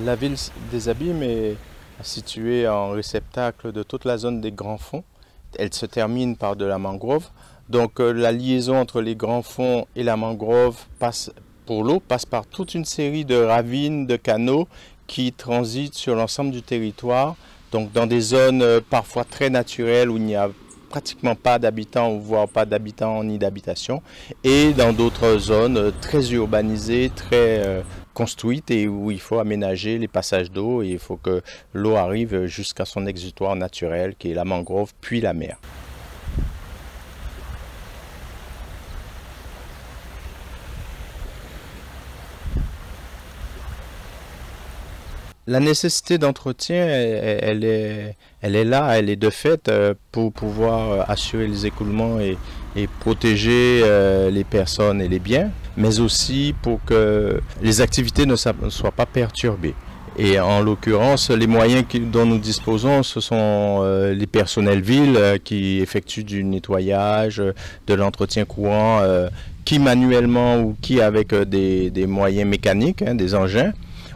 La ville des Abîmes est située en réceptacle de toute la zone des Grands Fonds. Elle se termine par de la mangrove. Donc la liaison entre les Grands Fonds et la mangrove pour l'eau passe par toute une série de ravines, de canaux qui transitent sur l'ensemble du territoire. Donc dans des zones parfois très naturelles où il n'y a pratiquement pas d'habitants, voire pas d'habitants ni d'habitation, et dans d'autres zones très urbanisées, très construites et où il faut aménager les passages d'eau et il faut que l'eau arrive jusqu'à son exutoire naturel qui est la mangrove puis la mer. La nécessité d'entretien, elle est là, elle est de fait pour pouvoir assurer les écoulements et protéger les personnes et les biens, mais aussi pour que les activités ne soient pas perturbées. Et en l'occurrence, les moyens dont nous disposons, ce sont les personnels villes qui effectuent du nettoyage, de l'entretien courant, qui manuellement ou qui avec des moyens mécaniques, des engins.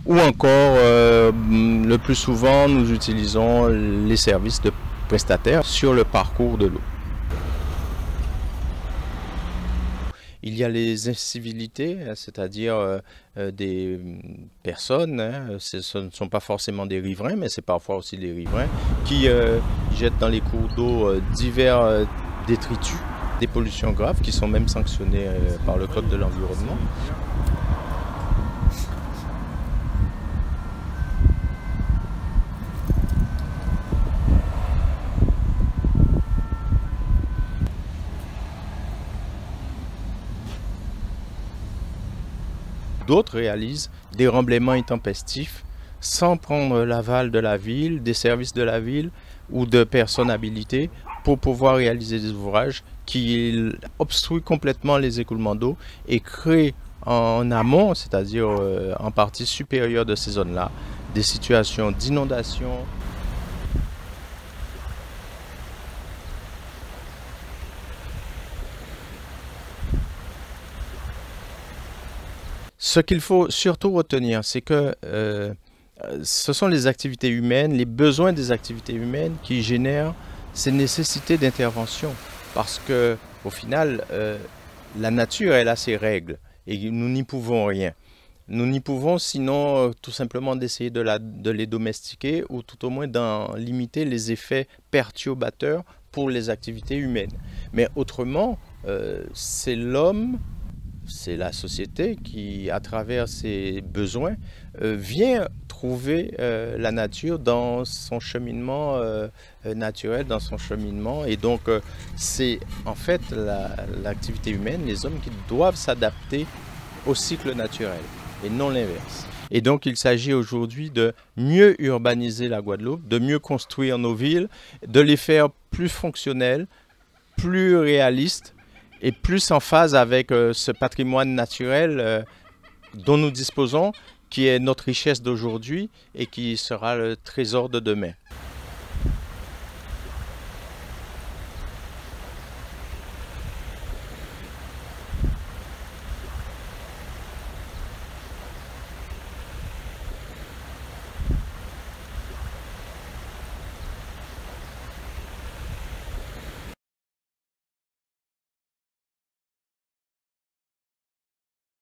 Ou encore, le plus souvent, nous utilisons les services de prestataires sur le parcours de l'eau. Il y a les incivilités, c'est-à-dire des personnes, ce ne sont pas forcément des riverains, mais c'est parfois aussi des riverains, qui jettent dans les cours d'eau divers détritus, des pollutions graves qui sont même sanctionnées par le Code de l'environnement. D'autres réalisent des remblaiements intempestifs sans prendre l'aval de la ville, des services de la ville ou de personnes habilitées pour pouvoir réaliser des ouvrages qui obstruent complètement les écoulements d'eau et créent en amont, c'est-à-dire en partie supérieure de ces zones-là, des situations d'inondation. Ce qu'il faut surtout retenir, c'est que ce sont les activités humaines, les besoins des activités humaines qui génèrent ces nécessités d'intervention. Parce que, au final, la nature, elle a ses règles et nous n'y pouvons rien. Nous n'y pouvons sinon tout simplement d'essayer de les domestiquer ou tout au moins d'en limiter les effets perturbateurs pour les activités humaines. Mais autrement, c'est l'homme, c'est la société qui, à travers ses besoins, vient trouver la nature dans son cheminement naturel, dans son cheminement. Et donc, c'est en fait l'activité humaine, les hommes qui doivent s'adapter au cycle naturel et non l'inverse. Et donc, il s'agit aujourd'hui de mieux urbaniser la Guadeloupe, de mieux construire nos villes, de les faire plus fonctionnelles, plus réalistes, et plus en phase avec ce patrimoine naturel dont nous disposons, qui est notre richesse d'aujourd'hui et qui sera le trésor de demain.